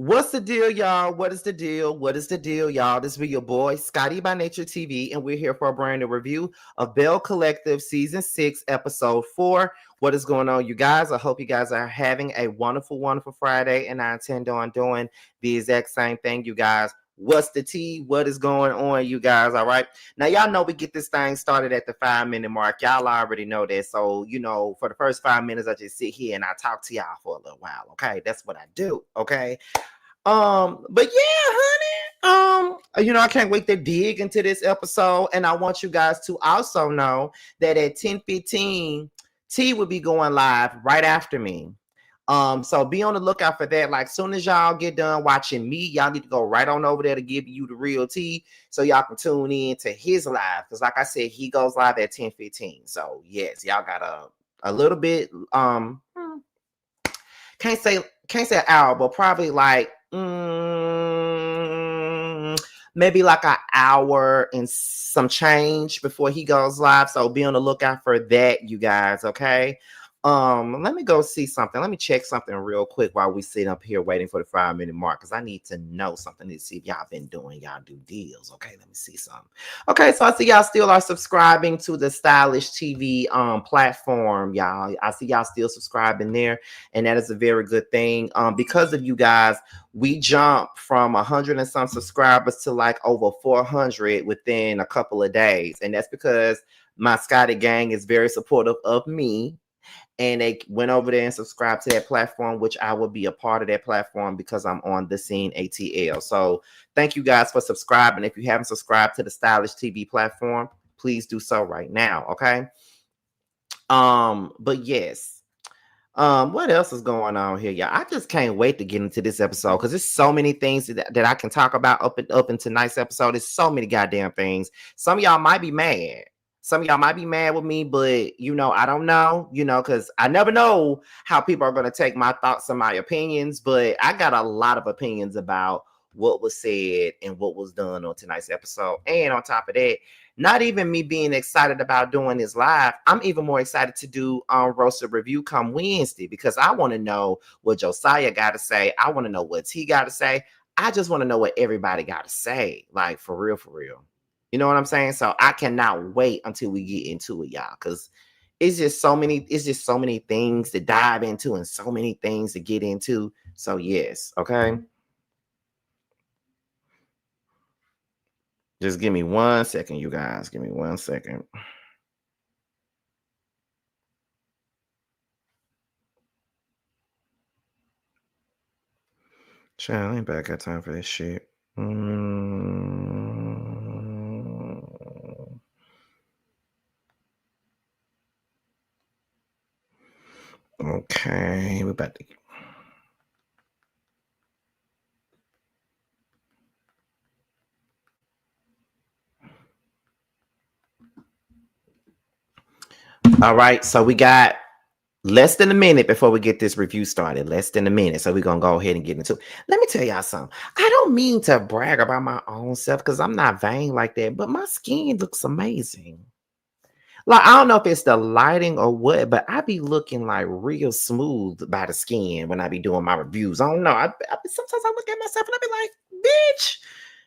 What's the deal, y'all? What is the deal? What is the deal, y'all? This be your boy, Scotty by Nature TV, and we're here for a brand new review of Belle Collective Season 6, Episode 4. What is going on, you guys? I hope you guys are having a wonderful, wonderful Friday, and I intend on doing the exact same thing, you guys. What's the tea? What is going on, you guys? All right. Now, y'all know we get this thing started at the 5-minute mark. Y'all already know that. So, for the first 5 minutes, I just sit here and I talk to y'all for a little while. Okay. That's what I do. Okay. But yeah, honey. I can't wait to dig into this episode. And I want you guys to also know that at 10:15, T will be going live right after me. So be on the lookout for that. Like, soon as y'all get done watching me, y'all need to go right on over there to give you the real tea so y'all can tune in to his live. Because like I said, he goes live at 10:15. So yes, y'all got a little bit can't say an hour, but probably like maybe like an hour and some change before he goes live. So be on the lookout for that, you guys. Okay. Let me go see something. Let me check something real quick while we sit up here waiting for the 5-minute mark, because I need to know something to see if y'all been doing y'all due deals. Okay, let me see something. Okay, so I see y'all still are subscribing to the Stylish TV platform, y'all. I see y'all still subscribing there, and that is a very good thing. Because of you guys, we jumped from 100 and some subscribers to like over 400 within a couple of days, and that's because my Scotty gang is very supportive of me. And they went over there and subscribed to that platform, which I will be a part of that platform because I'm on the scene ATL. So thank you guys for subscribing. If you haven't subscribed to the Stylish TV platform, please do so right now. Okay. But yes. What else is going on here, y'all? I just can't wait to get into this episode because there's so many things that I can talk about up in tonight's episode. There's so many goddamn things. Some of y'all might be mad. Some of y'all might be mad with me, but I don't know, because I never know how people are going to take my thoughts and my opinions. But I got a lot of opinions about what was said and what was done on tonight's episode. And on top of that, not even me being excited about doing this live, I'm even more excited to do roasted review come Wednesday, because I want to know what Josiah got to say. I want to know what T got to say. I just want to know what everybody got to say, like for real, for real. You know what I'm saying? So I cannot wait until we get into it, y'all, because it's just so many things to dive into and so many things to get into. So yes, okay. Just give me 1 second, you guys. Give me 1 second. Child, I ain't back got time for this shit. Okay, we're about to. All right, so we got less than a minute before we get this review started. Less than a minute. So we're going to go ahead and get into it. Let me tell y'all something. I don't mean to brag about my own self because I'm not vain like that, but my skin looks amazing. Like, I don't know if it's the lighting or what, but I be looking like real smooth by the skin when I be doing my reviews. I don't know. Sometimes I look at myself and I be like, bitch,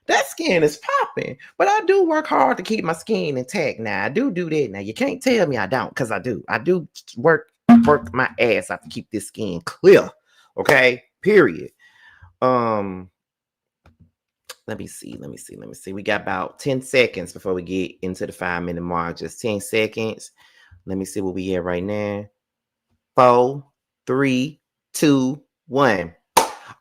that skin is popping. But I do work hard to keep my skin intact. Now, I do that. Now, you can't tell me I don't, because I do. I do work my ass off to keep this skin clear. Okay? Period. Let me see. We got about 10 seconds before we get into the 5-minute mark. Just 10 seconds. Let me see where we at right now. 4, 3, 2, 1.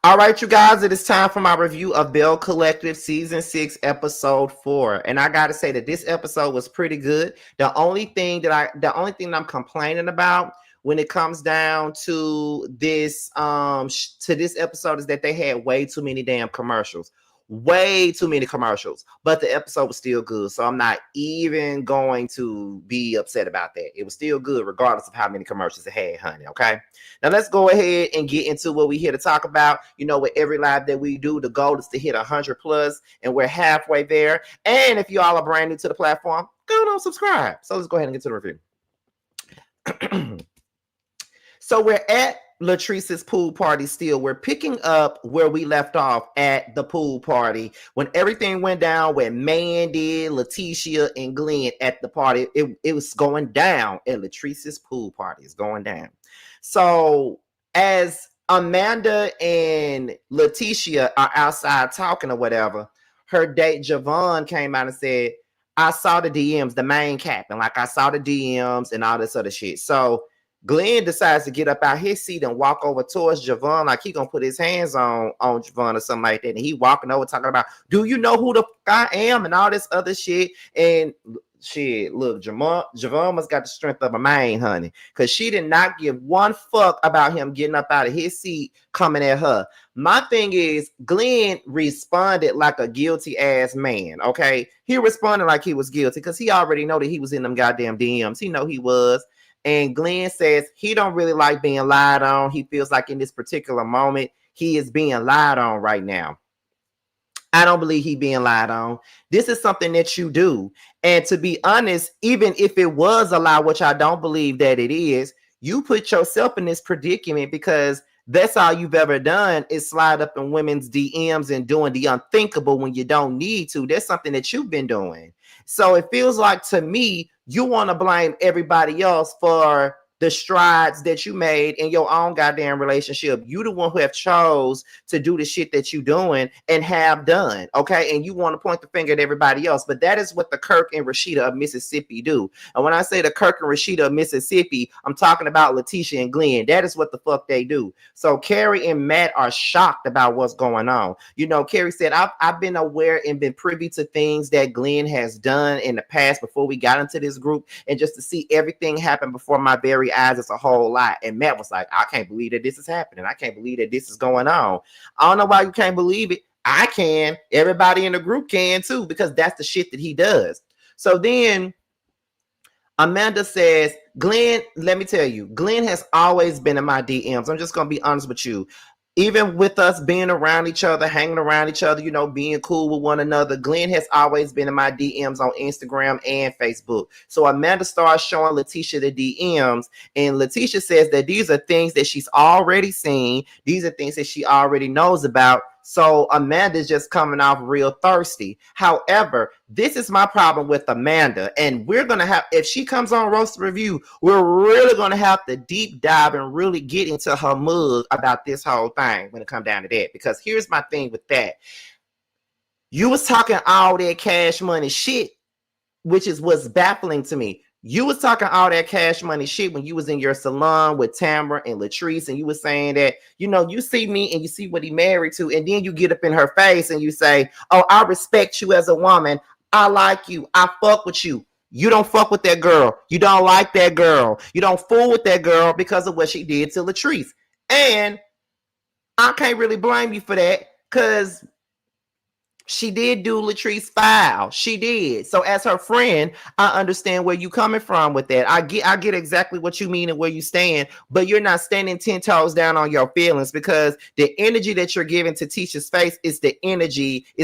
All right, you guys, it is time for my review of Belle Collective Season 6, Episode 4. And I got to say that this episode was pretty good. The only thing that I'm complaining about when it comes down to this episode is that they had way too many damn commercials. Way too many commercials, but the episode was still good, so I'm not even going to be upset about that. It was still good regardless of how many commercials it had, honey. Okay, now let's go ahead and get into what we're here to talk about. With every live that we do, the goal is to hit 100 plus, and we're halfway there. And if you all are brand new to the platform, go on subscribe. So let's go ahead and get to the review. So we're at Latrice's pool party still. We're picking up where we left off at the pool party when everything went down with Mandy, Letitia, and Glenn at the party. It was going down at Latrice's pool party. It's going down. So as Amanda and Letitia are outside talking or whatever, her date Javon came out and said, I saw the DMs, the main captain. Like I saw the DMs and all this other shit. So Glenn decides to get up out his seat and walk over towards Javon like he gonna put his hands on Javon or something like that. And he walking over talking about, do you know who the fuck I am? And all this other shit. And shit, look, Javon must got the strength of a man, honey. Because she did not give one fuck about him getting up out of his seat coming at her. My thing is, Glenn responded like a guilty ass man, okay? He responded like he was guilty because he already know that he was in them goddamn DMs. He know he was. And Glenn says he don't really like being lied on. He feels like in this particular moment, he is being lied on right now. I don't believe he being lied on. This is something that you do. And to be honest, even if it was a lie, which I don't believe that it is, you put yourself in this predicament because that's all you've ever done is slide up in women's DMs and doing the unthinkable when you don't need to. That's something that you've been doing. So it feels like to me, you want to blame everybody else for the strides that you made in your own goddamn relationship. You the one who have chose to do the shit that you doing and have done, okay? And you want to point the finger at everybody else, but that is what the Kirk and Rashida of Mississippi do. And when I say the Kirk and Rashida of Mississippi, I'm talking about Letitia and Glenn. That is what the fuck they do. So Carrie and Matt are shocked about what's going on. You know, Carrie said, I've been aware and been privy to things that Glenn has done in the past before we got into this group, and just to see everything happen before my very eyes, it's a whole lot. And Matt was like, I can't believe that this is happening. I can't believe that this is going on. I don't know why you can't believe it. I can. Everybody in the group can too, because that's the shit that he does. So then Amanda says, Glenn, let me tell you, Glenn has always been in my DMs. I'm just going to be honest with you. Even with us being around each other, hanging around each other, you know, being cool with one another, Glenn has always been in my DMs on Instagram and Facebook. So Amanda starts showing Letitia the DMs, and Letitia says that these are things that she's already seen. These are things that she already knows about. So Amanda's just coming off real thirsty. However, this is my problem with Amanda. And we're going to have, if she comes on Roast Review, we're really going to have to deep dive and really get into her mug about this whole thing when it comes down to that. Because here's my thing with that. You was talking all that cash money shit, which is what's baffling to me. You was talking all that cash money shit when you was in your salon with Tamara and Latrice, and you was saying that, you know, you see me and you see what he married to, and then you get up in her face and you say, oh, I respect you as a woman. I like you. I fuck with you. You don't fuck with that girl. You don't like that girl. You don't fool with that girl because of what she did to Latrice. And I can't really blame you for that, because she did do Latrice foul. She did. So as her friend, I understand where you coming from with that. I get exactly what you mean and where you stand, but you're not standing 10 toes down on your feelings, because the energy that you're giving to Tisha's face is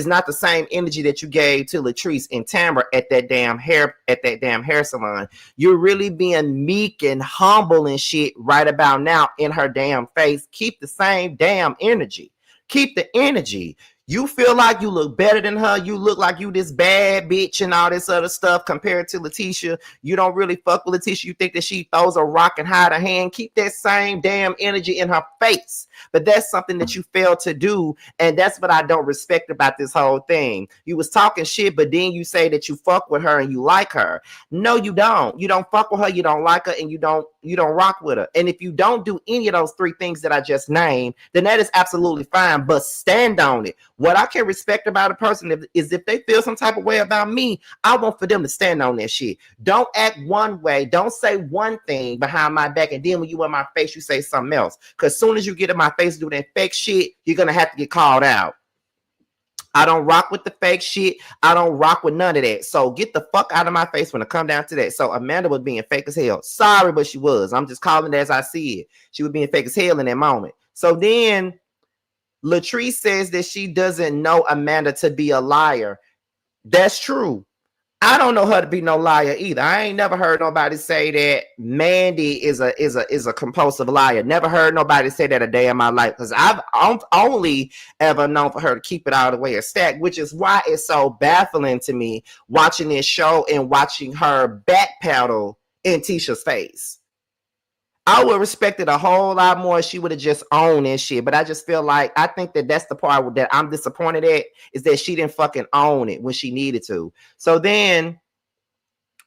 not the same energy that you gave to Latrice and Tamara at that damn hair salon. You're really being meek and humble and shit right about now in her damn face. Keep the same damn energy. Keep the energy. You feel like you look better than her. You look like you this bad bitch and all this other stuff compared to Letitia. You don't really fuck with Letitia. You think that she throws a rock and hide a hand. Keep that same damn energy in her face. But that's something that you fail to do. And that's what I don't respect about this whole thing. You was talking shit, but then you say that you fuck with her and you like her. No, you don't. You don't fuck with her. You don't like her, and you don't rock with her. And if you don't do any of those three things that I just named, then that is absolutely fine. But stand on it. What I can respect about a person is if they feel some type of way about me, I want for them to stand on that shit. Don't act one way. Don't say one thing behind my back, and then when you in my face, you say something else. Because as soon as you get in my face doing that fake shit, you're going to have to get called out. I don't rock with the fake shit. I don't rock with none of that. So get the fuck out of my face when it come down to that. So Amanda was being fake as hell. Sorry, but she was. I'm just calling it as I see it. She was being fake as hell in that moment. So then Latrice says that she doesn't know Amanda to be a liar. That's true. I don't know her to be no liar either. I ain't never heard nobody say that Mandy is a compulsive liar. Never heard nobody say that a day in my life, because I've only ever known for her to keep it all the way a stack, which is why it's so baffling to me watching this show and watching her backpedal in Tisha's face. I would respect it a whole lot more if she would have just owned this shit. But I just feel like, I think that that's the part that I'm disappointed at, is that she didn't fucking own it when she needed to. So then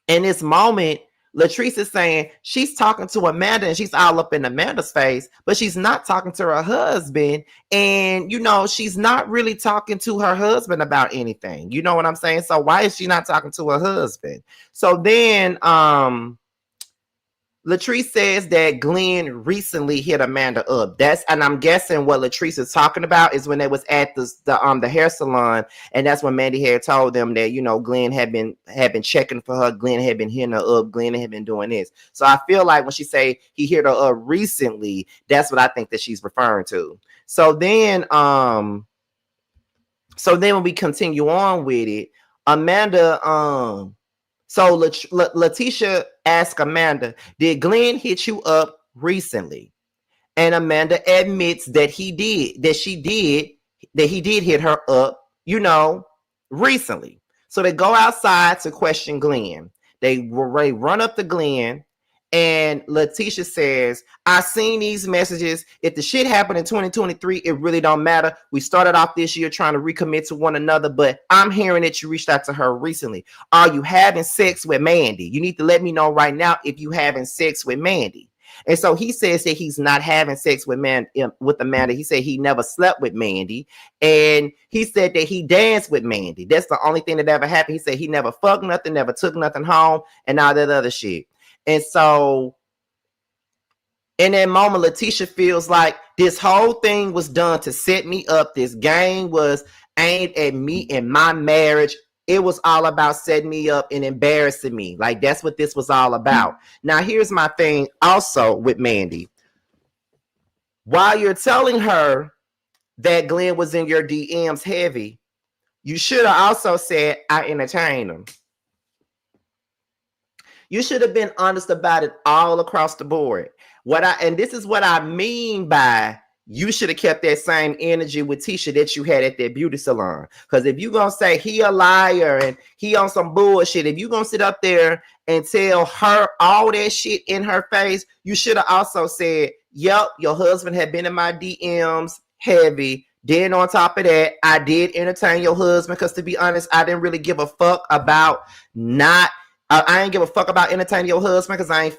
in this moment, Latrice is saying she's talking to Amanda and she's all up in Amanda's face, but she's not talking to her husband. And, you know, she's not really talking to her husband about anything. You know what I'm saying? So why is she not talking to her husband? So then, Latrice says that Glenn recently hit Amanda up. And I'm guessing what Latrice is talking about is when they was at the hair salon, and that's when Mandy had told them that, you know, Glenn had been checking for her. Glenn had been hitting her up. Glenn had been doing this. So I feel like when she say he hit her up recently, that's what I think that she's referring to. So then when we continue on with it, Amanda so Letitia asked Amanda, did Glenn hit you up recently? And Amanda admits that he did hit her up, you know, recently. So they go outside to question Glenn. They run up to Glenn, and Letitia says, I seen these messages. If the shit happened in 2023, it really don't matter. We started off this year trying to recommit to one another, but I'm hearing that you reached out to her recently. Are you having sex with Mandy? You need to let me know right now if you having sex with Mandy. And so he says that he's not having sex with Amanda. He said he never slept with Mandy. And he said that he danced with Mandy. That's the only thing that ever happened. He said he never fucked nothing, never took nothing home, and all that other shit. And so in that moment, Letitia feels like this whole thing was done to set me up. This game was aimed at me and my marriage. It was all about setting me up and embarrassing me. Like, that's what this was all about. Now, here's my thing also with Mandy. While you're telling her that Glenn was in your DMs heavy, you should have also said, I entertained him. You should have been honest about it all across the board. And this is what I mean by you should have kept that same energy with Tisha that you had at that beauty salon. Because if you're going to say he a liar and he on some bullshit, if you're going to sit up there and tell her all that shit in her face, you should have also said, yep, your husband had been in my DMs heavy. Then on top of that, I did entertain your husband because, to be honest, I didn't really give a fuck about I ain't give a fuck about entertaining your husband because I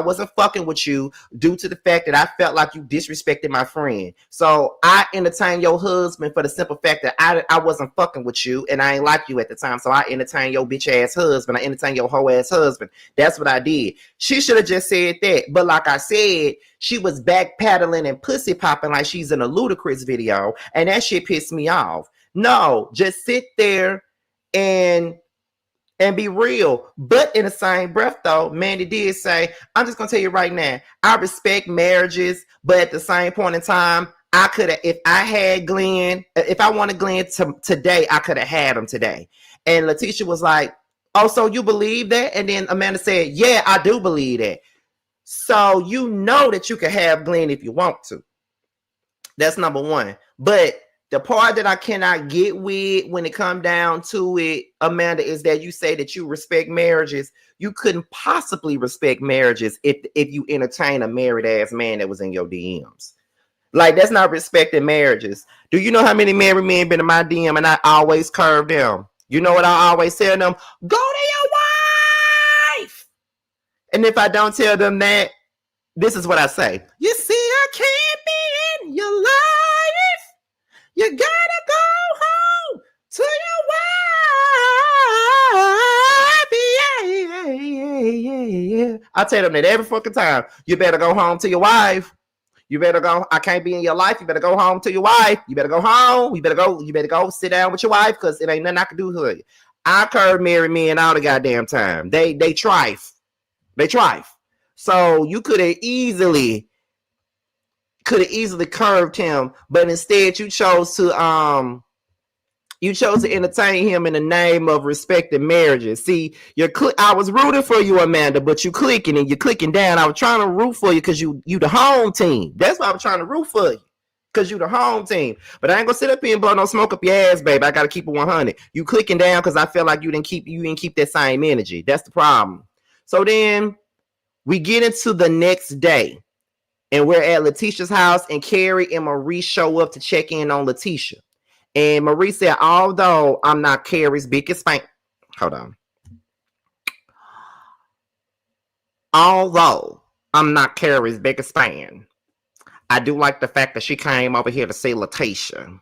wasn't fucking with you due to the fact that I felt like you disrespected my friend. So I entertained your husband for the simple fact that I wasn't fucking with you and I ain't like you at the time. So I entertained your bitch ass husband. I entertained your hoe ass husband. That's what I did. She should have just said that. But like I said, she was backpedaling and pussy popping like she's in a Ludacris video. And that shit pissed me off. No, just sit there and be real. But in the same breath, though, Mandy did say, I'm just going to tell you right now, I respect marriages, but at the same point in time, I could have, if I had Glenn, if I wanted Glenn today, I could have had him today. And Letitia was like, oh, so you believe that? And then Amanda said, yeah, I do believe that. So you know that you can have Glenn if you want to. That's number one. But the part that I cannot get with when it comes down to it, Amanda, is that you say that you respect marriages. You couldn't possibly respect marriages if you entertain a married ass man that was in your DMs. Like, that's not respecting marriages. Do you know how many married men been in my DM and I always curve them? You know what I always tell them? Go to your wife. And if I don't tell them that, this is what I say. You see, I can't be in your life. You gotta go home to your wife. Yeah. I tell them that every fucking time. You better go home to your wife. You better go. I can't be in your life. You better go home to your wife. You better go home. You better go sit down with your wife because it ain't nothing I can do for you. I curve married men all the goddamn time. They trife. So you could have easily curved him, but instead you chose to You chose to entertain him in the name of respecting marriages. See, I was rooting for you, Amanda, but you clicking and you're clicking down. I was trying to root for you because you the home team. That's why I was trying to root for you. Because you the home team. But I ain't gonna sit up here and blow no smoke up your ass, baby. I gotta keep it 100. You clicking down because I feel like you didn't keep that same energy. That's the problem. So then we get into the next day. And we're at Letitia's house, and Carrie and Marie show up to check in on Letitia. And Marie said, although I'm not Carrie's biggest fan, hold on. Although I'm not Carrie's biggest fan, I do like the fact that she came over here to see Letitia.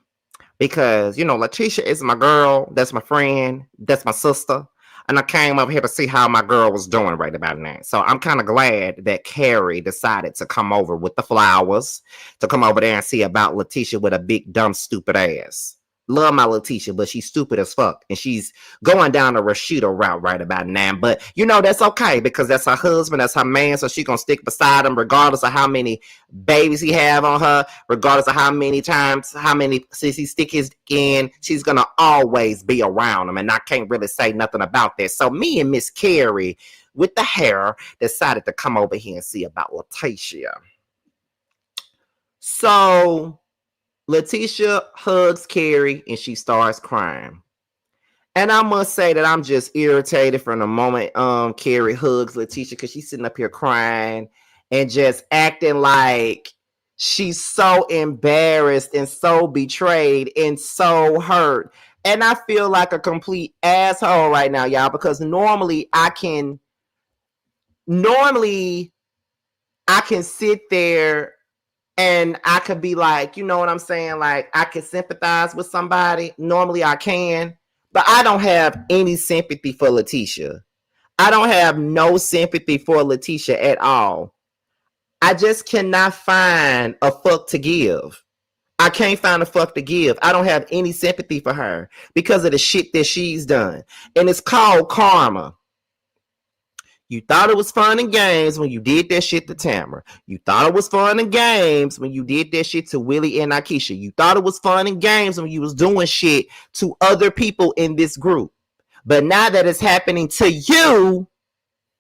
Because, Letitia is my girl. That's my friend. That's my sister. And I came over here to see how my girl was doing right about now. So I'm kind of glad that Carrie decided to come over with the flowers, to come over there and see about Letitia with a big, dumb, stupid ass. Love my Letitia, but she's stupid as fuck. And she's going down the Rashida route right about now. But, that's okay because that's her husband, that's her man. So she's going to stick beside him regardless of how many babies he have on her, regardless of how many since he stick his in, she's going to always be around him. And I can't really say nothing about that. So me and Miss Carrie with the hair decided to come over here and see about Letitia. So Letitia hugs Carrie and she starts crying. And I must say that I'm just irritated from the moment Carrie hugs Letitia because she's sitting up here crying and just acting like she's so embarrassed and so betrayed and so hurt. And I feel like a complete asshole right now, y'all, because normally I can sit there and I could be like, you know what I'm saying? Like, I can sympathize with somebody. Normally I can. But I don't have any sympathy for Letitia. I don't have no sympathy for Letitia at all. I just cannot find a fuck to give. I can't find a fuck to give. I don't have any sympathy for her because of the shit that she's done. And it's called karma. You thought it was fun and games when you did that shit to Tamara. You thought it was fun and games when you did that shit to Willie and Akeisha. You thought it was fun and games when you was doing shit to other people in this group. But now that it's happening to you,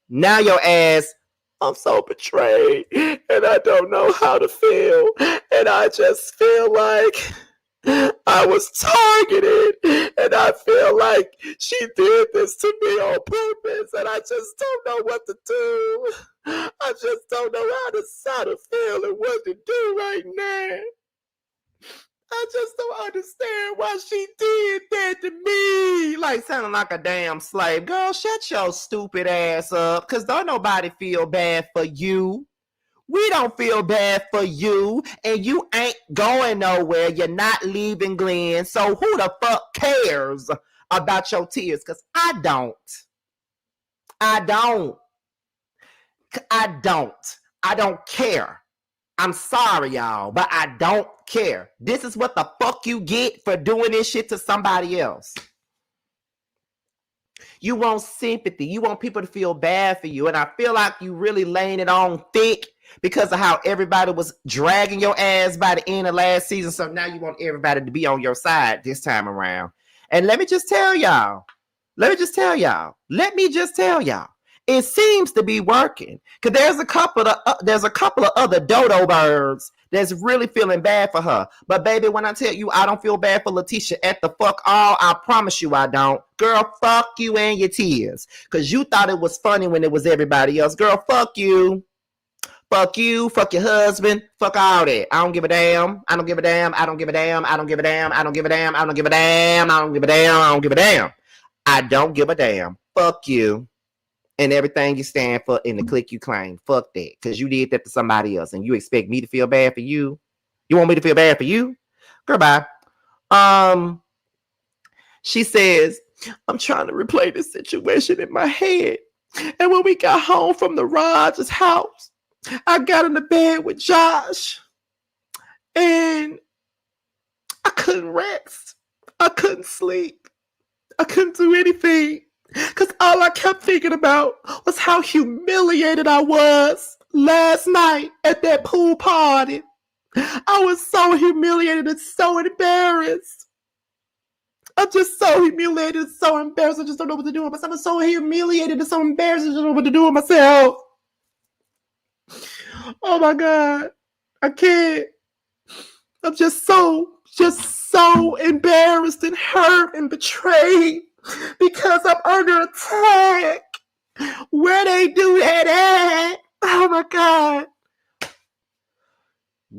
now your ass, I'm so betrayed and I don't know how to feel. And I just feel like I was targeted and I feel like she did this to me on purpose and I just don't know what to do. I just don't know how to feel and what to do right now. I just don't understand why she did that to me. Like sounding like a damn slave. Girl, shut your stupid ass up because don't nobody feel bad for you. We don't feel bad for you, and you ain't going nowhere. You're not leaving Glenn. So who the fuck cares about your tears? Because I don't. I don't care. I'm sorry, y'all, but I don't care. This is what the fuck you get for doing this shit to somebody else. You want sympathy. You want people to feel bad for you. And I feel like you really laying it on thick because of how everybody was dragging your ass by the end of last season. So now you want everybody to be on your side this time around. And let me just tell y'all, it seems to be working. Because there's a couple of other dodo birds that's really feeling bad for her. But baby, when I tell you I don't feel bad for Letitia at the fuck all, I promise you I don't. Girl, fuck you and your tears. Because you thought it was funny when it was everybody else. Girl, fuck you. Fuck you, fuck your husband, fuck all that. I don't give a damn. I don't give a damn. I don't give a damn. I don't give a damn. I don't give a damn. I don't give a damn. I don't give a damn. I don't give a damn. I don't give a damn. Fuck you and everything you stand for in the clique you claim. Fuck that. Because you did that to somebody else and you expect me to feel bad for you? You want me to feel bad for you? Girl, bye. She says, I'm trying to replay this situation in my head. And when we got home from the Rogers house, I got in the bed with Josh and I couldn't rest. I couldn't sleep. I couldn't do anything because all I kept thinking about was how humiliated I was last night at that pool party. I was so humiliated and so embarrassed. I'm just so humiliated and so embarrassed. I just don't know what to do with myself. I'm so humiliated and so embarrassed. I just don't know what to do with myself. Oh my God. I can't. I'm just so embarrassed and hurt and betrayed because I'm under attack. Where they do that at? Oh my God.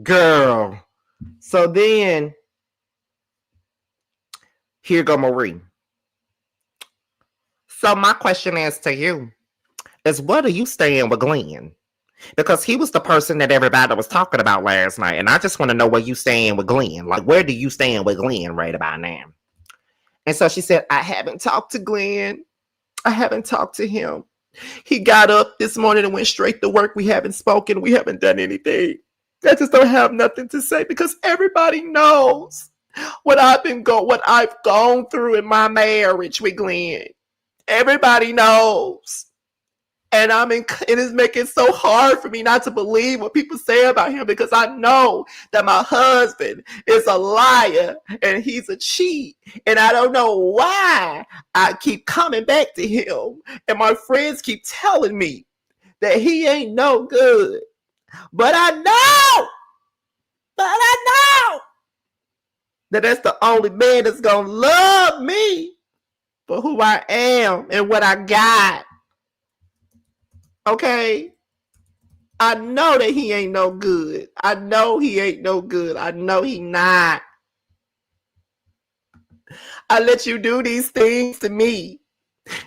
Girl. So then, here go Marie. So my question is to you is, what are you staying with Glenn? Because he was the person that everybody was talking about last night. And I just want to know where you stand with Glenn. Like, where do you stand with Glenn right about now? And so she said, I haven't talked to Glenn. I haven't talked to him. He got up this morning and went straight to work. We haven't spoken. We haven't done anything. I just don't have nothing to say because everybody knows what I've gone through in my marriage with Glenn. Everybody knows. And it is making it so hard for me not to believe what people say about him because I know that my husband is a liar and he's a cheat. And I don't know why I keep coming back to him. And my friends keep telling me that he ain't no good. But I know that that's the only man that's going to love me for who I am and what I got. Okay? I know that he ain't no good. I know he ain't no good. I know he not. I let you do these things to me.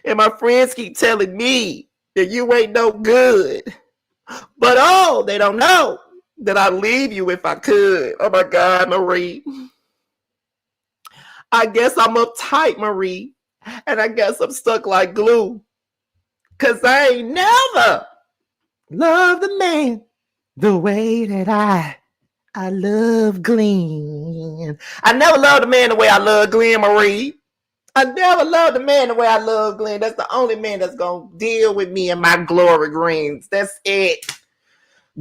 And my friends keep telling me that you ain't no good. But oh, they don't know that I'd leave you if I could. Oh my God, Marie. I guess I'm uptight, Marie. And I guess I'm stuck like glue. Because I ain't never loved a man the way that I love Glenn. I never loved a man the way I love Glenn, Marie. I never loved a man the way I love Glenn. That's the only man that's going to deal with me in my glory greens. That's it.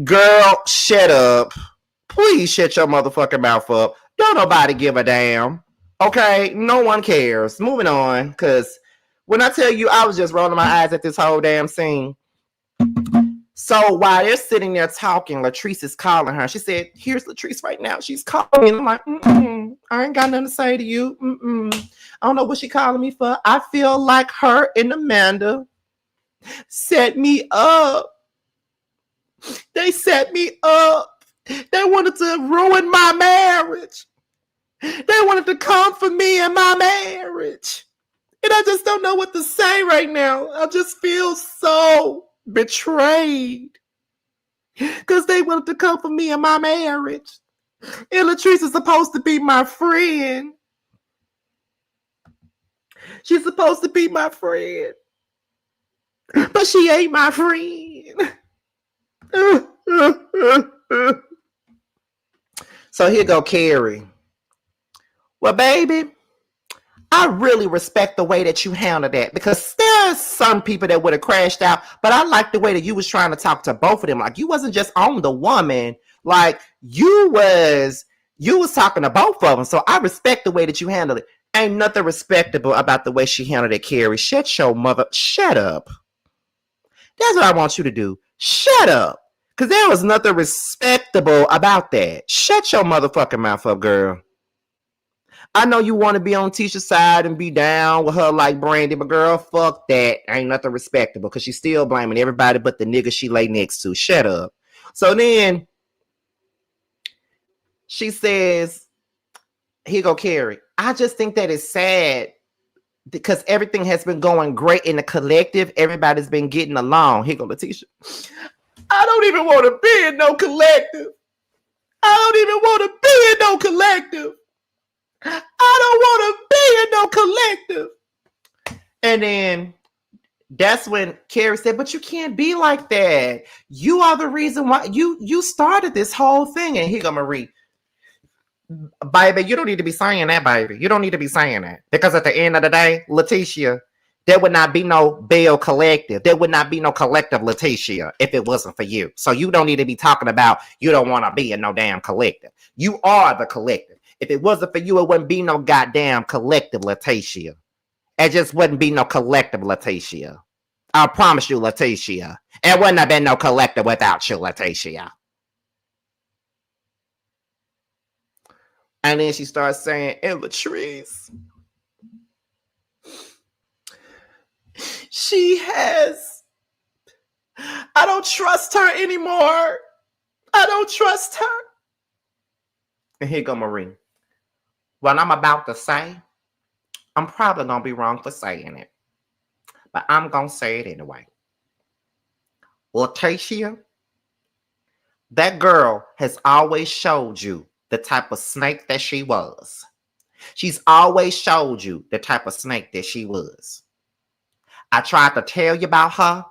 Girl, shut up. Please shut your motherfucking mouth up. Don't nobody give a damn. Okay? No one cares. Moving on. Because when I tell you, I was just rolling my eyes at this whole damn scene. So while they're sitting there talking, Latrice is calling her. She said, here's Latrice right now. She's calling me. I'm like, I ain't got nothing to say to you. I don't know what she calling me for. I feel like her and Amanda set me up. They set me up. They wanted to ruin my marriage. They wanted to come for me and my marriage. And I just don't know what to say right now. I just feel so betrayed. Because they wanted to come for me and my marriage. And Latrice is supposed to be my friend. She's supposed to be my friend. But she ain't my friend. So here go Carrie. Well, baby, I really respect the way that you handled that because there's some people that would have crashed out, but I like the way that you was trying to talk to both of them. Like you wasn't just on the woman, like you was talking to both of them. So I respect the way that you handled it. Ain't nothing respectable about the way she handled it, Carrie. Shut up. That's what I want you to do. Shut up. Because there was nothing respectable about that. Shut your motherfucking mouth up, girl. I know you want to be on Tisha's side and be down with her like Brandy, but girl, fuck that. Ain't nothing respectable because she's still blaming everybody but the nigga she lay next to. Shut up. So then she says, here go Carrie. I just think that it's sad because everything has been going great in the collective. Everybody's been getting along. Here go Letitia. I don't even want to be in no collective. I don't even want to be in no collective. I don't want to be in no collective. And then that's when Carrie said, but you can't be like that. You are the reason why you started this whole thing. And here go Marie. Baby, you don't need to be saying that, baby. You don't need to be saying that. Because at the end of the day, Letitia, there would not be no Belle collective. There would not be no collective Letitia if it wasn't for you. So you don't need to be talking about you don't want to be in no damn collective. You are the collective. If it wasn't for you, it wouldn't be no goddamn collective, Letitia. It just wouldn't be no collective, Letitia. I promise you, Letitia. It wouldn't have been no collective without you, Letitia. And then she starts saying, and Latrice, I don't trust her anymore. I don't trust her. And here go Marie. What I'm about to say, I'm probably going to be wrong for saying it. But I'm going to say it anyway. Letitia, that girl has always showed you the type of snake that she was. She's always showed you the type of snake that she was. I tried to tell you about her,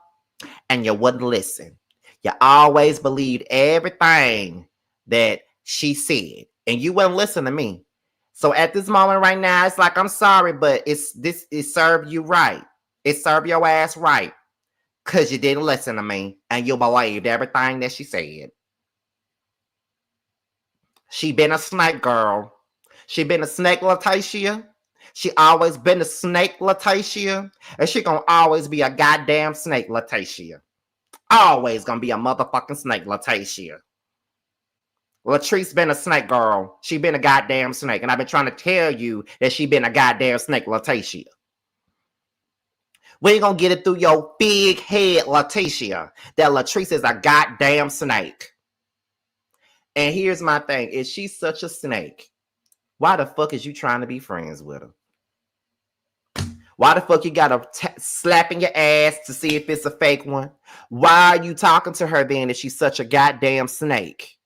and you wouldn't listen. You always believed everything that she said, and you wouldn't listen to me. So at this moment right now, it's like, I'm sorry, but it served you right. It served your ass right. Because you didn't listen to me, and you believed everything that she said. She been a snake, girl. She been a snake, Letitia. She always been a snake, Letitia. And she gonna always be a goddamn snake, Letitia. Always gonna be a motherfucking snake, Letitia. Latrice been a snake, girl. She been a goddamn snake. And I've been trying to tell you that she been a goddamn snake, Letitia. We ain't gonna get it through your big head, Letitia, that Latrice is a goddamn snake. And here's my thing. If she's such a snake, why the fuck is you trying to be friends with her? Why the fuck you gotta slap in your ass to see if it's a fake one? Why are you talking to her then if she's such a goddamn snake?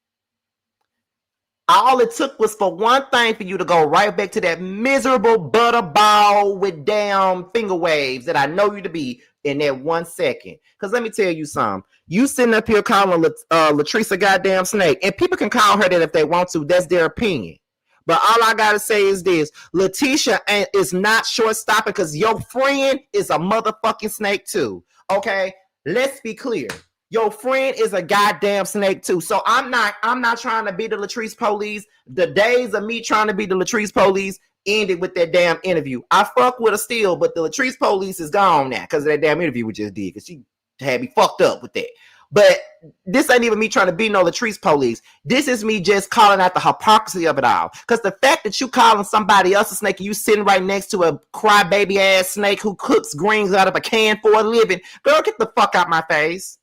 All it took was for one thing for you to go right back to that miserable butterball with damn finger waves that I know you to be in that 1 second. Because let me tell you something. You sitting up here calling Latrice a goddamn snake, and people can call her that if they want to. That's their opinion. But all I gotta say is this: Letitia is not short stopping because your friend is a motherfucking snake too. Okay, let's be clear. Your friend is a goddamn snake too. So I'm not trying to be the Latrice police. The days of me trying to be the Latrice police ended with that damn interview. I fuck with her still, but the Latrice police is gone now because of that damn interview we just did. Because she had me fucked up with that. But this ain't even me trying to be no Latrice police. This is me just calling out the hypocrisy of it all. Because the fact that you calling somebody else a snake and you sitting right next to a crybaby ass snake who cooks greens out of a can for a living, girl, get the fuck out my face.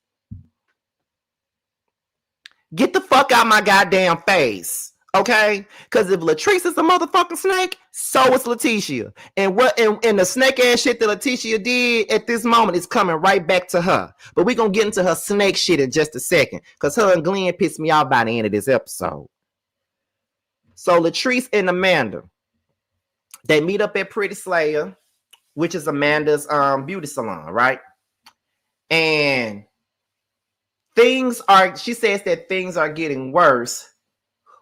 Get the fuck out my goddamn face. Okay? Because if Latrice is a motherfucking snake, so is Letitia. And the snake ass shit that Letitia did at this moment is coming right back to her. But we're going to get into her snake shit in just a second. Because her and Glenn pissed me off by the end of this episode. So Latrice and Amanda, they meet up at Pretty Slayer, which is Amanda's beauty salon, right? And she says that things are getting worse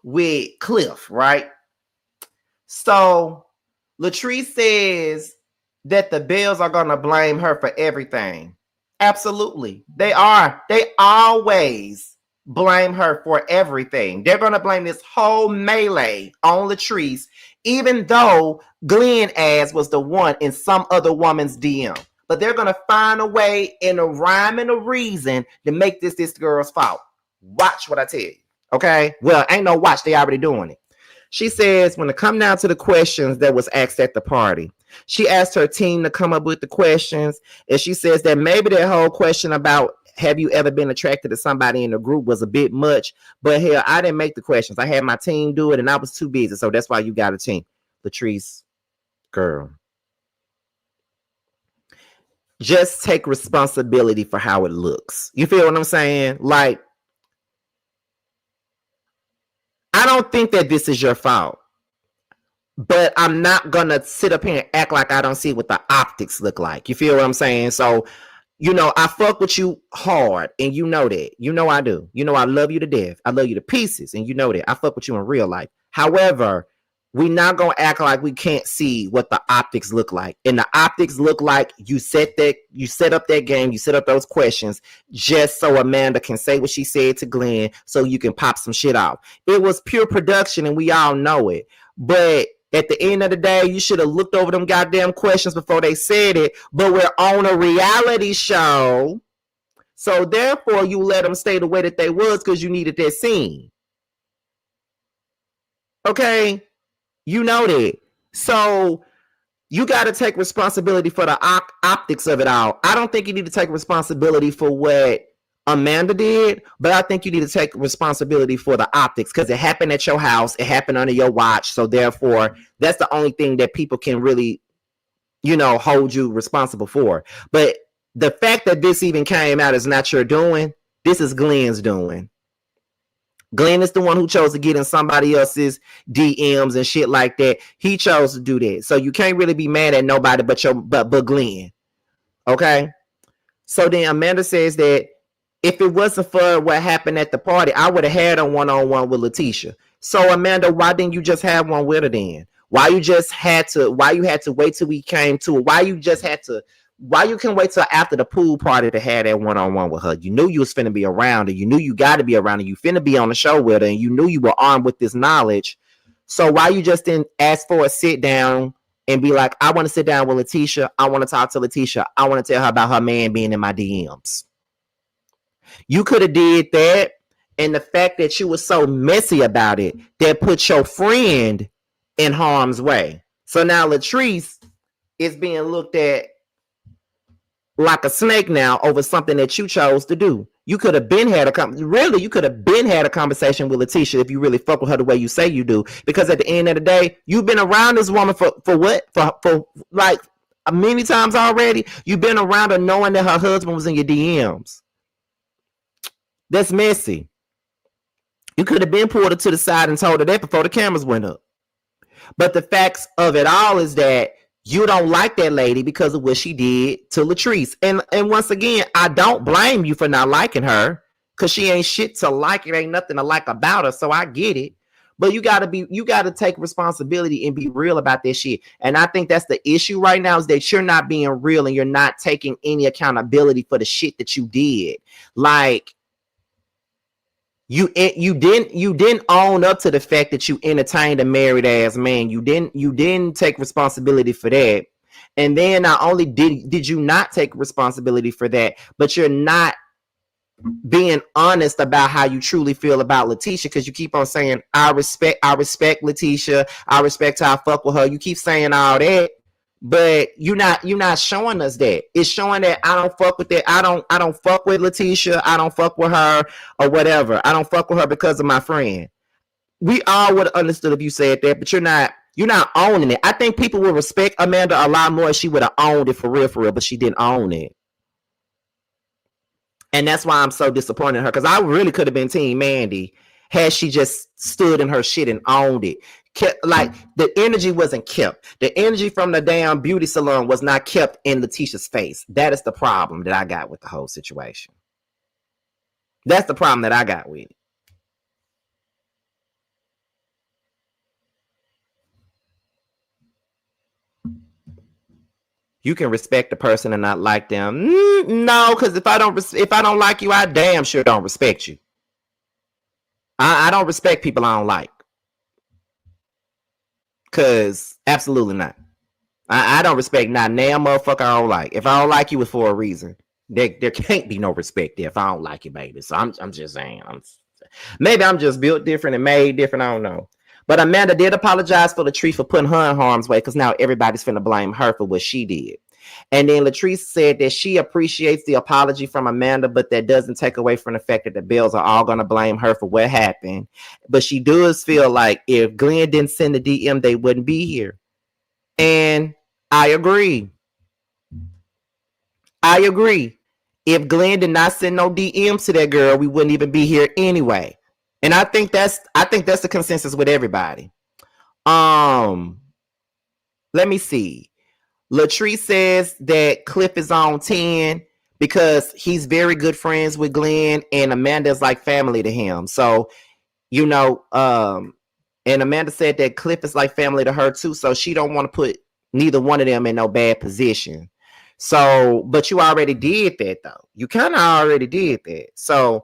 with Cliff, right? So Latrice says that the Bells are going to blame her for everything. Absolutely. They are. They always blame her for everything. They're going to blame this whole melee on Latrice, even though Glenn ass was the one in some other woman's DM. But they're going to find a way and a rhyme and a reason to make this girl's fault. Watch what I tell you. Okay? Well, ain't no watch. They already doing it. She says when it come down to the questions that was asked at the party, she asked her team to come up with the questions. And she says that maybe that whole question about have you ever been attracted to somebody in the group was a bit much. But hell, I didn't make the questions. I had my team do it and I was too busy. So that's why you got a team. Latrice, girl. Just take responsibility for how it looks. You feel what I'm saying? Like, I don't think that this is your fault. But I'm not going to sit up here and act like I don't see what the optics look like. You feel what I'm saying? So, you know, I fuck with you hard. And you know that. You know I do. You know I love you to death. I love you to pieces. And you know that. I fuck with you in real life. However, we're not going to act like we can't see what the optics look like. And the optics look like you set up that game, you set up those questions just so Amanda can say what she said to Glenn so you can pop some shit off. It was pure production and we all know it. But at the end of the day, you should have looked over them goddamn questions before they said it. But we're on a reality show. So therefore, you let them stay the way that they was because you needed that scene. Okay? You know that. So you got to take responsibility for the optics of it all. I don't think you need to take responsibility for what Amanda did, but I think you need to take responsibility for the optics because it happened at your house. It happened under your watch. So therefore, that's the only thing that people can really, hold you responsible for. But the fact that this even came out is not your doing. This is Glenn's doing. Glenn is the one who chose to get in somebody else's DMs and shit like that. He chose to do that. So you can't really be mad at nobody but Glenn. Okay? So then Amanda says that if it wasn't for what happened at the party, I would have had a one-on-one with Letitia. So Amanda, why didn't you just have one with her then? Why you had to wait till we came to it? Why you can wait till after the pool party to have that one-on-one with her? You knew you was finna be around her. You knew you got to be around her. You finna be on the show with her, and you knew you were armed with this knowledge. So why you just didn't ask for a sit down and be like, I want to sit down with Letitia. I want to talk to Letitia. I want to tell her about her man being in my DMs. You could have did that, and the fact that you were so messy about it, that put your friend in harm's way. So now Latrice is being looked at like a snake now over something that you chose to do. You could have been had a conversation with Letitia if you really fuck with her the way you say you do. Because at the end of the day, you've been around this woman for what? For like many times already. You've been around her knowing that her husband was in your DMs. That's messy. You could have been pulled her to the side and told her that before the cameras went up. But the facts of it all is that you don't like that lady because of what she did to Latrice. And once again, I don't blame you for not liking her because she ain't shit to like. It ain't nothing to like about her. So I get it. But you gotta take responsibility and be real about that shit. And I think that's the issue right now is that you're not being real and you're not taking any accountability for the shit that you did. Like, you didn't own up to the fact that you entertained a married ass man. You didn't take responsibility for that. And then not only did you not take responsibility for that, but you're not being honest about how you truly feel about Letitia, because you keep on saying, I respect Letitia, I respect how I fuck with her. You keep saying all that, but you're not showing us that. It's showing that I don't fuck with that. I don't fuck with Letitia. I don't fuck with her or whatever. I don't fuck with her because of my friend. We all would have understood if you said that, but you're not owning it. I think people would respect Amanda a lot more if she would have owned it for real, but she didn't own it. And that's why I'm so disappointed in her, because I really could have been Team Mandy had she just stood in her shit and owned it. Like, the energy wasn't kept. The energy from the damn beauty salon was not kept in Letitia's face. That is the problem that I got with the whole situation. That's the problem that I got with it. You can respect the person and not like them. No, because if I don't like you, I damn sure don't respect you. I don't respect people I don't like. Because absolutely not. I don't respect not damn motherfucker I don't like. If I don't like you, it's for a reason. There can't be no respect there if I don't like you, baby. So I'm just saying. Maybe I'm just built different and made different. I don't know. But Amanda did apologize for Latrice for putting her in harm's way, because now everybody's finna blame her for what she did. And then Latrice said that she appreciates the apology from Amanda, but that doesn't take away from the fact that the Bells are all going to blame her for what happened. But she does feel like if Glenn didn't send the DM, they wouldn't be here. And I agree. If Glenn did not send no DMs to that girl, we wouldn't even be here anyway. And I think that's the consensus with everybody. Let me see. Latrice says that Cliff is on 10 because he's very good friends with Glenn, and Amanda's like family to him. So, and Amanda said that Cliff is like family to her too. So she don't want to put neither one of them in no bad position. So, but you already did that though. You kind of already did that. So,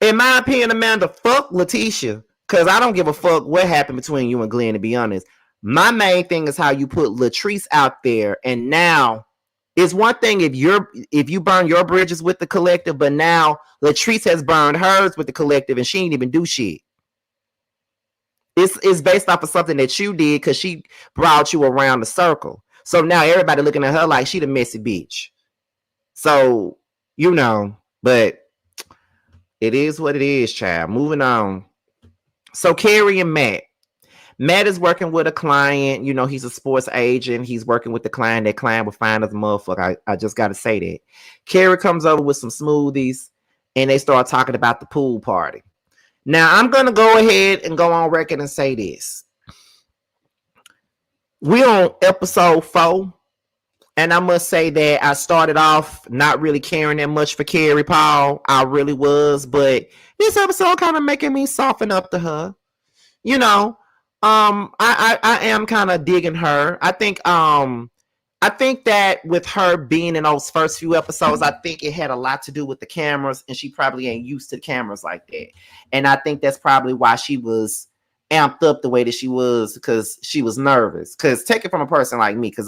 in my opinion, Amanda, fuck Letitia. Because I don't give a fuck what happened between you and Glenn, to be honest. My main thing is how you put Latrice out there, and now it's one thing if you burn your bridges with the collective, but now Latrice has burned hers with the collective, and she ain't even do shit. It's based off of something that you did because she brought you around the circle. So now everybody looking at her like she the messy bitch. So but it is what it is, child. Moving on. So Carrie and Matt. Matt is working with a client. He's a sports agent. He's working with the client. That client will find as a motherfucker. I just got to say that. Carrie comes over with some smoothies, and they start talking about the pool party. Now, I'm going to go ahead and go on record and say this. We're on episode 4, and I must say that I started off not really caring that much for Carrie Paul. I really was, but this episode kind of making me soften up to her. I am kind of digging her. I think that with her being in those first few episodes, I think it had a lot to do with the cameras, and she probably ain't used to cameras like that. And I think that's probably why she was amped up the way that she was, because she was nervous. Because take it from a person like me, because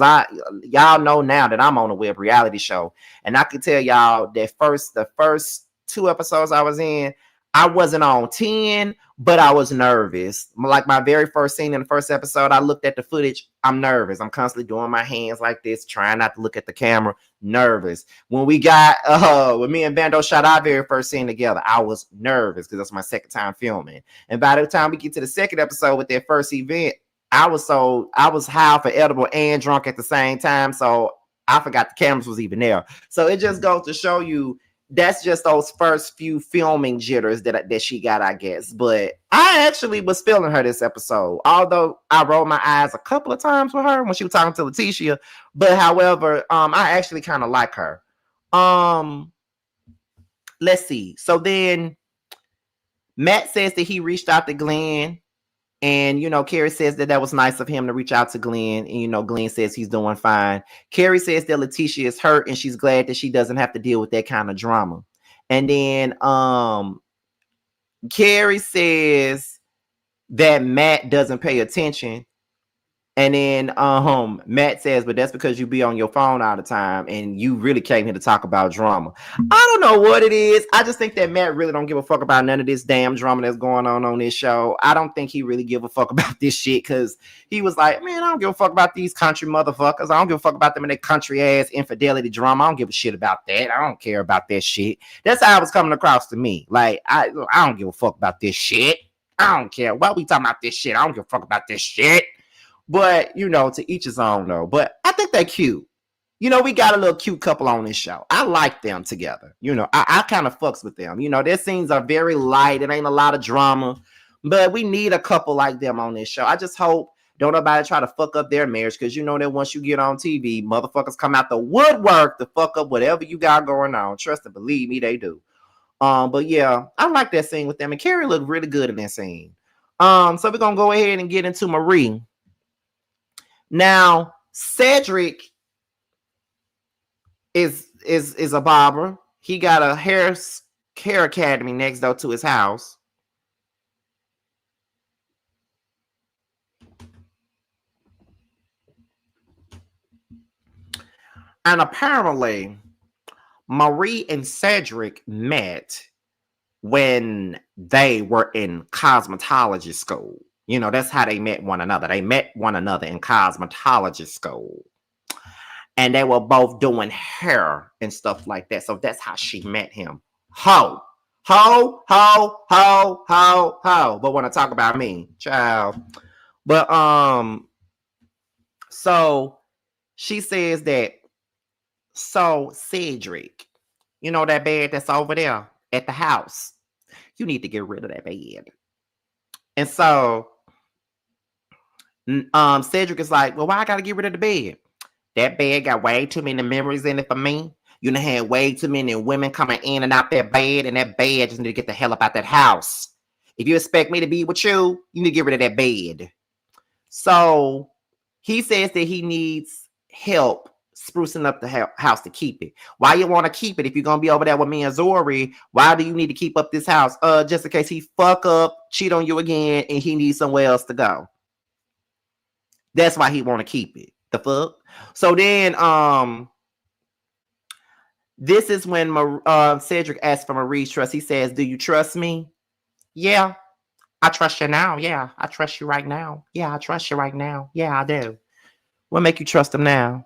y'all know now that I'm on a web reality show, and I can tell y'all that the first 2 episodes I was in, I wasn't on 10, but I was nervous. Like my very first scene in the first episode, I looked at the footage. I'm nervous. I'm constantly doing my hands like this, trying not to look at the camera. Nervous. When we got, when me and Bando shot our very first scene together, I was nervous because that's my second time filming. And by the time we get to the second episode with that first event, I was high for edible and drunk at the same time. So I forgot the cameras was even there. So it just goes to show you, that's just those first few filming jitters that she got, I guess. But I actually was feeling her this episode, although I rolled my eyes a couple of times with her when she was talking to Tisha. But however, I actually kind of like her. Let's see. So then Matt says that he reached out to Glenn. And, Carrie says that was nice of him to reach out to Glenn. And, Glenn says he's doing fine. Carrie says that Letitia is hurt and she's glad that she doesn't have to deal with that kind of drama. And then Carrie says that Matt doesn't pay attention. And then Matt says, but that's because you be on your phone all the time and you really came here to talk about drama. I don't know what it is. I just think that Matt really don't give a fuck about none of this damn drama that's going on this show. I don't think he really give a fuck about this shit, because he was like, man, I don't give a fuck about these country motherfuckers. I don't give a fuck about them and their country ass infidelity drama. I don't give a shit about that. I don't care about that shit. That's how it was coming across to me. Like, I don't give a fuck about this shit. I don't care. Why we talking about this shit? I don't give a fuck about this shit. But, to each his own, though. But I think they're cute. We got a little cute couple on this show. I like them together. I kind of fucks with them. Their scenes are very light. It ain't a lot of drama. But we need a couple like them on this show. I just hope don't nobody try to fuck up their marriage, because that once you get on TV, motherfuckers come out the woodwork to fuck up whatever you got going on. Trust and believe me, they do. But yeah, I like that scene with them. And Carrie looked really good in that scene. So we're going to go ahead and get into Marie. Now, Cedric is a barber. He got a hair academy next door to his house. And apparently, Marie and Cedric met when they were in cosmetology school. That's how they met one another. They met one another in cosmetology school. And they were both doing hair and stuff like that. So that's how she met him. Ho. But when I talk about me, child. But so she says that, so Cedric, that bed that's over there at the house, you need to get rid of that bed. And so Cedric is like, well, why I gotta get rid of the bed? That bed got way too many memories in it for me. You done had way too many women coming in and out that bed, and that bed just need to get the hell up out that house. If you expect me to be with you, you need to get rid of that bed. So he says that he needs help sprucing up the house to keep it. Why you want to keep it if you're gonna be over there with me and Zori? Why do you need to keep up this house? Just in case he fuck up, cheat on you again, and he needs somewhere else to go. That's why he want to keep it. The fuck. So then, this is when Cedric asks for Marie's trust. He says, "Do you trust me?" "Yeah, I trust you now. Yeah, I trust you right now. Yeah, I trust you right now. Yeah, I do." What make you trust him now?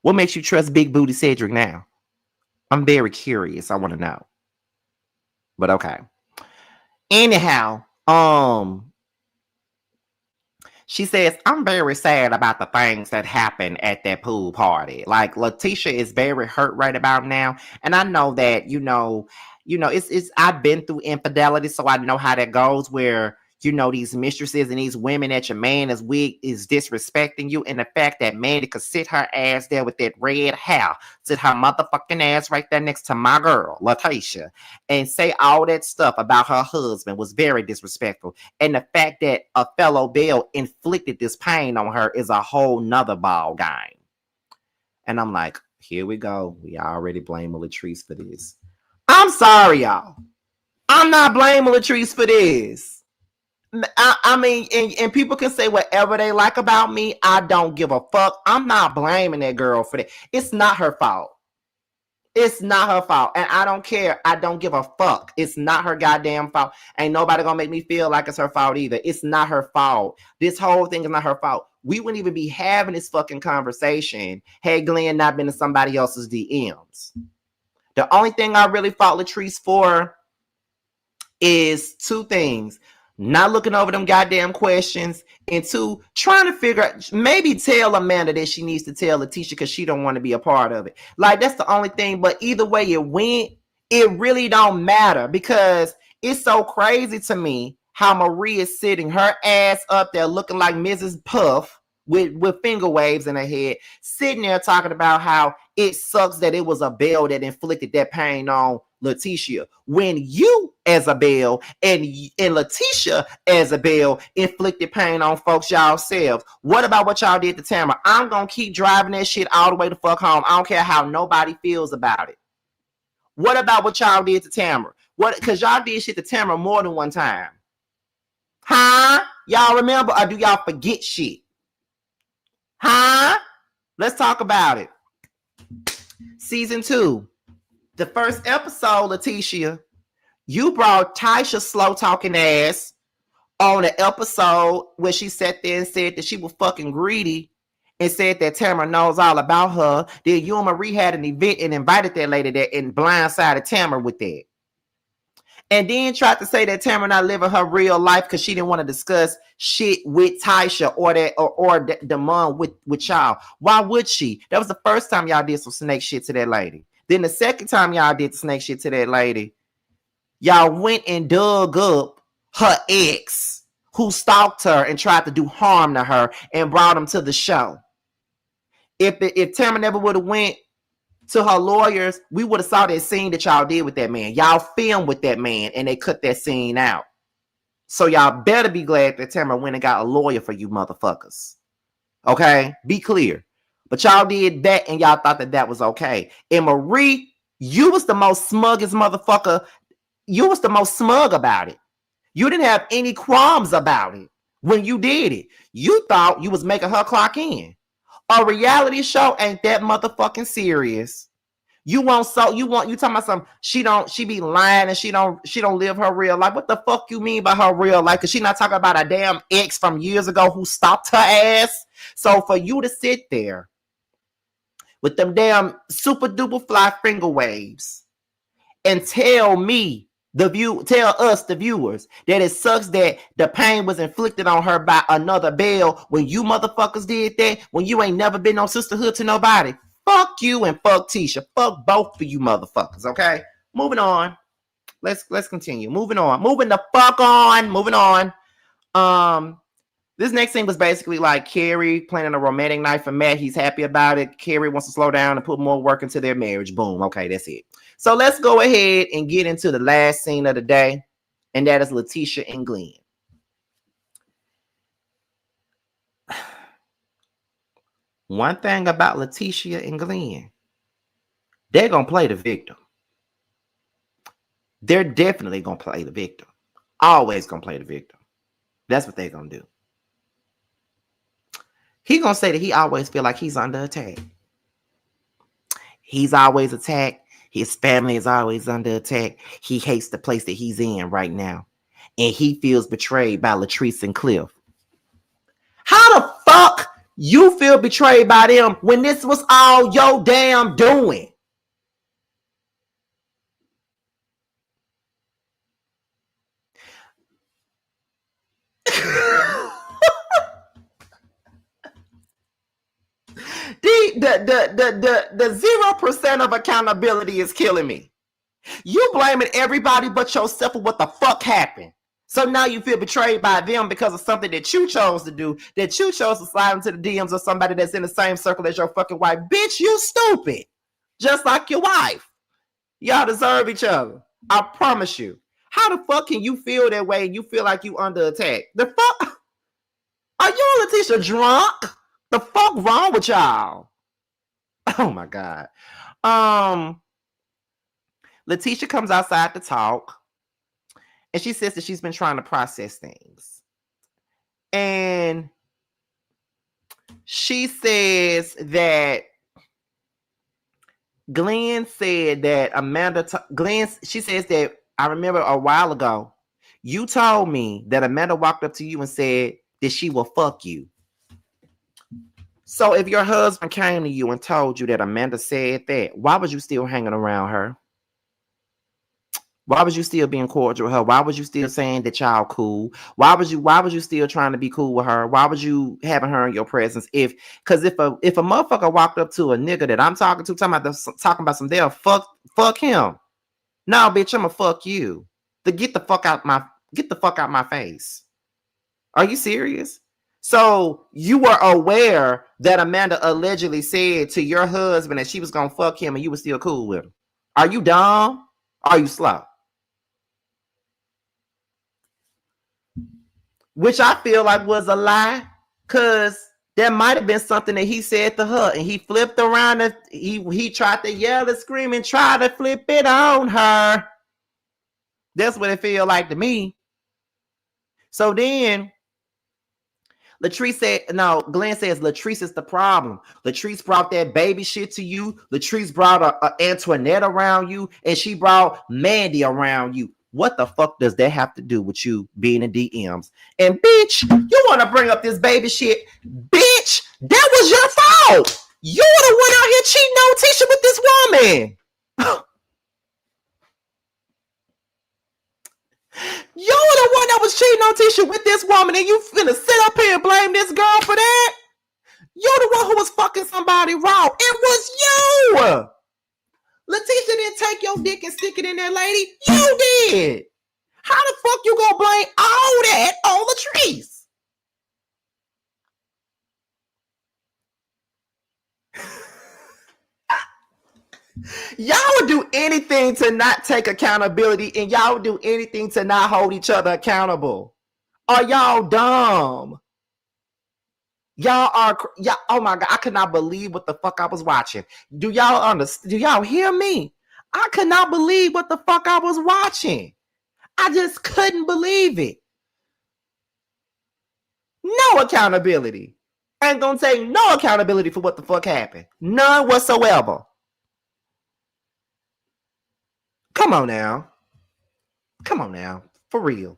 What makes you trust Big Booty Cedric now? I'm very curious. I want to know. But okay. Anyhow, she says, "I'm very sad about the things that happened at that pool party." Like, Letitia is very hurt right about now. And I know that, it's I've been through infidelity, so I know how that goes, where these mistresses and these women that your man is with is disrespecting you. And the fact that Mandy could sit her ass there with that red hair, sit her motherfucking ass right there next to my girl, Latricia, and say all that stuff about her husband was very disrespectful. And the fact that a fellow Belle inflicted this pain on her is a whole nother ball game. And I'm like, here we go. We already blame Latrice for this. I'm sorry, y'all. I'm not blaming Latrice for this. I mean, and people can say whatever they like about me. I don't give a fuck. I'm not blaming that girl for that. It's not her fault. It's not her fault. And I don't care. I don't give a fuck. It's not her goddamn fault. Ain't nobody gonna make me feel like it's her fault either. It's not her fault. This whole thing is not her fault. We wouldn't even be having this fucking conversation had Glenn not been in somebody else's DMs. The only thing I really fought Latrice for is two things: not looking over them goddamn questions, and two, trying to figure out, maybe tell Amanda that she needs to tell Tisha because she don't want to be a part of it. Like, that's the only thing. But either way it went, it really don't matter, because it's so crazy to me how Marie is sitting her ass up there looking like Mrs. Puff with finger waves in her head, sitting there talking about how it sucks that it was a Belle that inflicted that pain on Letitia, when you as a Belle and Letitia as a Belle inflicted pain on folks y'all selves. What about what y'all did to Tamara? I'm gonna keep driving that shit all the way to fuck home. I don't care how nobody feels about it. What about what y'all did to Tamara? What? Because y'all did shit to Tamara more than one time. Huh? Y'all remember, or do y'all forget shit? Huh? Let's talk about it. Season 2. The first episode, Letitia, you brought Tisha slow talking ass on an episode where she sat there and said that she was fucking greedy and said that Tamara knows all about her. Then you and Marie had an event and invited that lady there and blindsided Tamara with that. And then tried to say that Tamara not living her real life because she didn't want to discuss shit with Tisha or the mom with y'all. Why would she? That was the first time y'all did some snake shit to that lady. Then the second time y'all did the snake shit to that lady, y'all went and dug up her ex who stalked her and tried to do harm to her and brought him to the show. If Tamara never would have went to her lawyers, we would have saw that scene that y'all did with that man. Y'all filmed with that man and they cut that scene out. So y'all better be glad that Tamara went and got a lawyer for you motherfuckers. Okay? Be clear. But y'all did that and y'all thought that was okay. And Marie, you was the most smuggest motherfucker. You was the most smug about it. You didn't have any qualms about it when you did it. You thought you was making her clock in. A reality show ain't that motherfucking serious. You talking about some, she be lying and she don't live her real life. What the fuck you mean by her real life? Cause she not talking about a damn ex from years ago who stopped her ass. So for you to sit there with them damn super duper fly finger waves and tell us, the viewers, that it sucks that the pain was inflicted on her by another Belle when you motherfuckers did that, when you ain't never been on sisterhood to nobody. Fuck you and fuck Tisha. Fuck both of you motherfuckers, okay? Moving on. Let's continue. Moving on. Moving the fuck on. Moving on. This next scene was basically like Carrie planning a romantic night for Matt. He's happy about it. Carrie wants to slow down and put more work into their marriage. Boom. Okay, that's it. So let's go ahead and get into the last scene of the day, and that is Letitia and Glenn. one thing about Letitia and Glenn, they're going to play the victim. They're definitely going to play the victim. Always going to play the victim. That's what they're going to do. He's going to say that he always feel like he's under attack. He's always attacked. His family is always under attack. He hates the place that he's in right now. And he feels betrayed by Latrice and Cliff. How the fuck you feel betrayed by them when this was all your damn doing? The 0% of accountability is killing me. You blaming everybody but yourself for what the fuck happened. So now you feel betrayed by them because of something that you chose to do, that you chose to slide into the DMs of somebody that's in the same circle as your fucking wife. Bitch, you stupid. Just like your wife. Y'all deserve each other. I promise you. How the fuck can you feel that way and you feel like you under attack? The fuck? Are you and Letitia drunk? The fuck wrong with y'all? Oh my God. Letitia comes outside to talk. And she says that she's been trying to process things. And she says that Glenn said that Amanda, she says that I remember a while ago, you told me that Amanda walked up to you and said that she will fuck you. So if your husband came to you and told you that Amanda said that, why was you still hanging around her? Why was you still being cordial with her? Why was you still saying that y'all cool? Why was you still trying to be cool with her? Why was you having her in your presence? Because if a motherfucker walked up to a nigga that I'm talking to, talking about some they'll fuck him. No, bitch, I'ma fuck you. Get the fuck out my face. Are you serious? So you were aware that Amanda allegedly said to your husband that she was gonna fuck him and you were still cool with him. Are you dumb? Are you slow? Which I feel like was a lie, because there might have been something that he said to her and he flipped around and he tried to yell and scream and try to flip it on her. That's what it feel like to me. So then Latrice said, no, Glenn says Latrice is the problem. Latrice brought that baby shit to you. Latrice brought a Antoinette around you, and she brought Mandy around you. What the fuck does that have to do with you being in DMs? And bitch, you want to bring up this baby shit? Bitch, that was your fault. You would have went out here cheating on Tisha with this woman. You were the one that was cheating on Tisha with this woman, and you finna sit up here and blame this girl for that? You're the one who was fucking somebody wrong. It was you. Letitia didn't take your dick and stick it in there, lady. You did. How the fuck you gonna blame all that on Latrice? Y'all would do anything to not take accountability, and y'all would do anything to not hold each other accountable. Are y'all dumb? Y'all oh my God, I could not believe what the fuck I was watching. Do y'all understand? Do y'all hear me? I could not believe what the fuck I was watching. I just couldn't believe it. No accountability. I ain't gonna take no accountability for what the fuck happened. None whatsoever. Come on now. For real.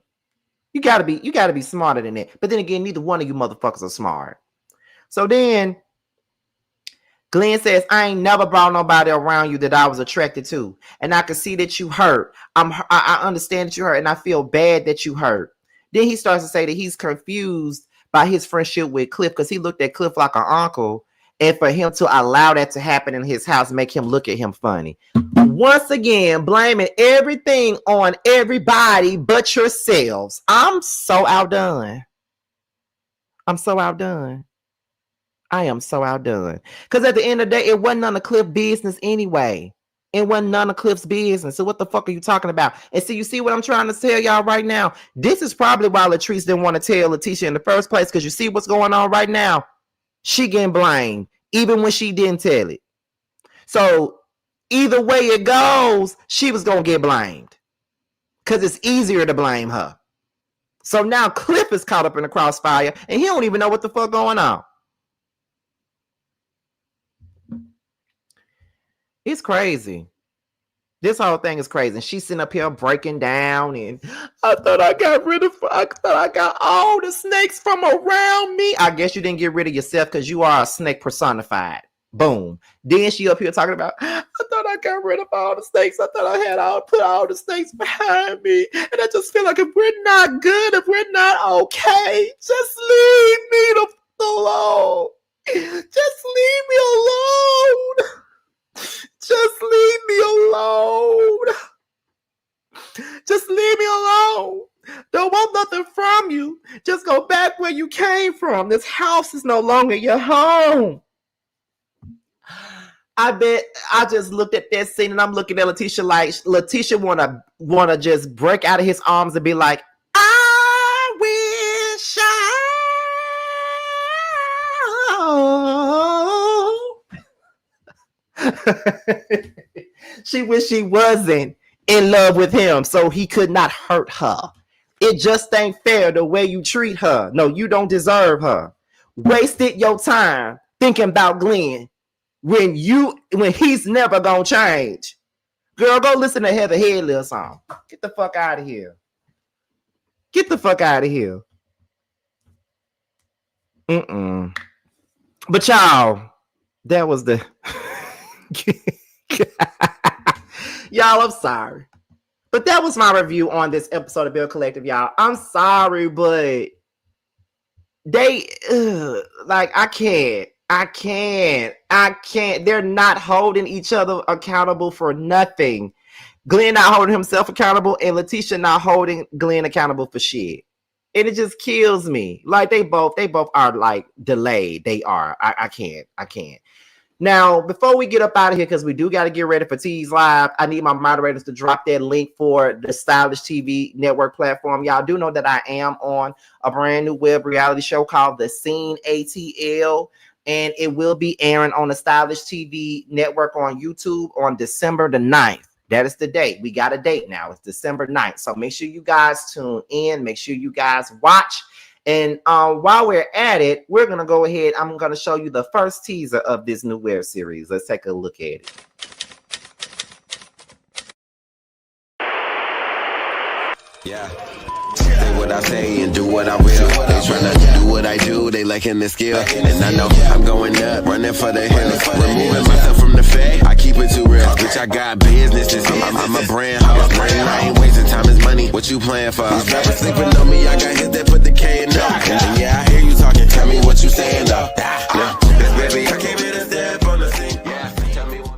You gotta be smarter than that. But then again, neither one of you motherfuckers are smart. So then Glenn says, I ain't never brought nobody around you that I was attracted to. And I can see that you hurt. I understand that you hurt, and I feel bad that you hurt. Then he starts to say that he's confused by his friendship with Cliff, because he looked at Cliff like an uncle. And for him to allow that to happen in his house, make him look at him funny. Once again, blaming everything on everybody but yourselves. I'm so outdone. I am so outdone. Because at the end of the day, it wasn't none of Cliff's business anyway. It wasn't none of Cliff's business. So what the fuck are you talking about? And so you see what I'm trying to tell y'all right now? This is probably why Latrice didn't want to tell Letitia in the first place, because you see what's going on right now? She getting blamed. even when she didn't tell it. So either way it goes, she was going to get blamed because it's easier to blame her. So now Cliff is caught up in the crossfire and he don't even know what the fuck going on. It's crazy. This whole thing is crazy. And she's sitting up here breaking down and I thought I got all the snakes from around me. I guess you didn't get rid of yourself because you are a snake personified. Boom. Then she up here talking about, I thought I got rid of all the snakes. I thought I had put all the snakes behind me. And I just feel like if we're not good, if we're not okay, just leave me alone. Just leave me alone. Just leave me alone. Just leave me alone. Don't want nothing from you. Just go back where you came from. This house is no longer your home. I bet I just looked at that scene and I'm looking at Letitia like Letitia wanna just break out of his arms and be like, I wish she wish she wasn't in love with him so he could not hurt her. It just ain't fair the way you treat her. No, you don't deserve her. Wasted your time thinking about Glenn when he's never gonna change. Girl, go listen to Heather Headley song. Get the fuck out of here. Get the fuck out of here. But y'all, that was the y'all, I'm sorry. But that was my review on this episode of Belle Collective, y'all. I'm sorry, but they like I can't. They're not holding each other accountable for nothing. Glenn not holding himself accountable and Letitia not holding Glenn accountable for shit. And it just kills me. Like they both are like delayed. They are. I can't. Now, before we get up out of here, because we do got to get ready for Tease Live, I need my moderators to drop that link for the Stylish TV network platform. Y'all do know that I am on a brand new web reality show called The Scene ATL, and it will be airing on the Stylish TV network on YouTube on December the 9th. That is the date. We got a date now. It's December 9th. So make sure you guys tune in. Make sure you guys watch. And while we're at it, we're going to go ahead. I'm going to show you the first teaser of this new web series. Let's take a look at it. Yeah. Say what I say and do what I will. They tryna do what I do, they lacking the skill. And I know I'm going up, running for the hills. Removing myself from the fade, I keep it too real. Bitch, I got businesses, I'm a brand. I ain't wasting time, is money, what you playing for? These rappers sleeping on me, I got hits that put the K in up. And yeah, I hear you talking, tell me what you saying though. Yeah, baby, I came in a step on the scene. Yeah, tell me what.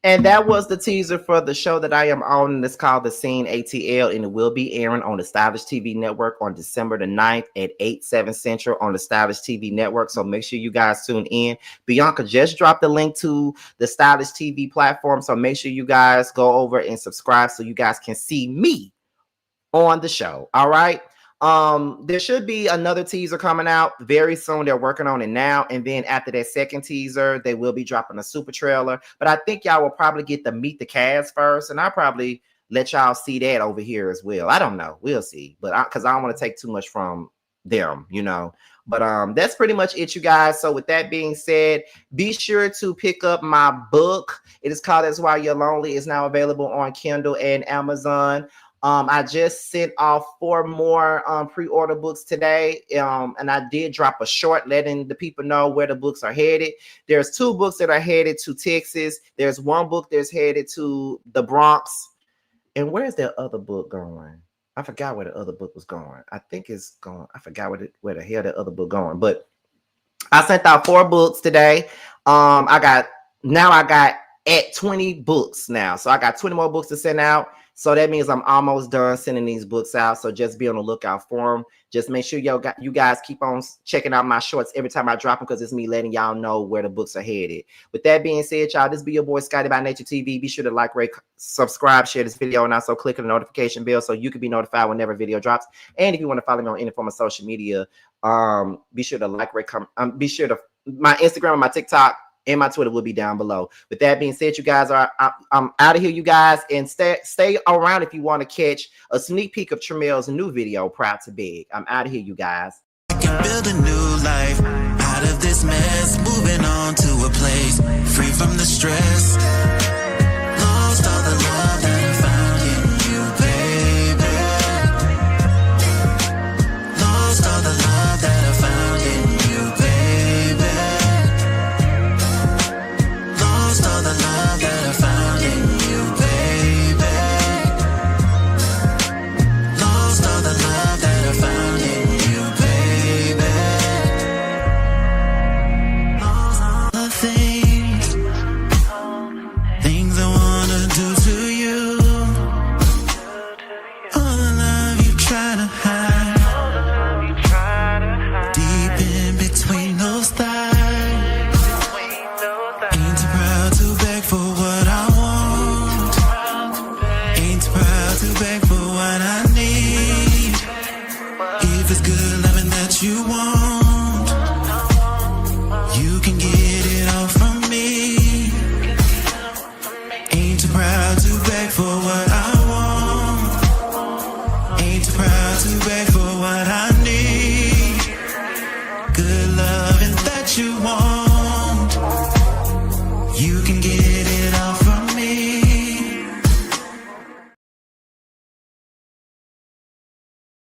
And that was the teaser for the show that I am on. And it's called The Scene ATL, and it will be airing on the Stylish TV network on December the 9th at 8/7 Central on the Stylish TV network. So make sure you guys tune in. Bianca just dropped the link to the Stylish TV platform. So make sure you guys go over and subscribe so you guys can see me on the show. All right. There should be another teaser coming out very soon. They're working on it now. And then after that second teaser, they will be dropping a super trailer. But I think y'all will probably get to meet the cast first. And I'll probably let y'all see that over here as well. I don't know. We'll see. But because I don't want to take too much from them, you know. But that's pretty much it, you guys. So with that being said, be sure to pick up my book. It is called That's Why You're Lonely. It's now available on Kindle and Amazon. I just sent off 4 more pre-order books today, and I did drop a short letting the people know where the books are headed. There's 2 books that are headed to Texas. There's 1 book that's headed to the Bronx. And where's that other book going? I forgot where the other book was going. I think it's going. I forgot where the hell that other book going. But I sent out 4 books today. I got at 20 books now. So I got 20 more books to send out. So that means I'm almost done sending these books out. So just be on the lookout for them. Just make sure you guys keep on checking out my shorts every time I drop them, because it's me letting y'all know where the books are headed. With that being said, y'all, this be your boy Scotty by Nature TV. Be sure to like, rate, subscribe, share this video, and also click on the notification bell so you can be notified whenever video drops. And if you want to follow me on any form of social media, be sure to like, rate, be sure to my Instagram and my TikTok and my Twitter will be down below. With that being said, you guys, I'm out of here, you guys, and stay around if you want to catch a sneak peek of Tramel's new video, Proud to Big. I'm out of here, you guys. I can build a new life out of this mess, moving on to a place free from the stress.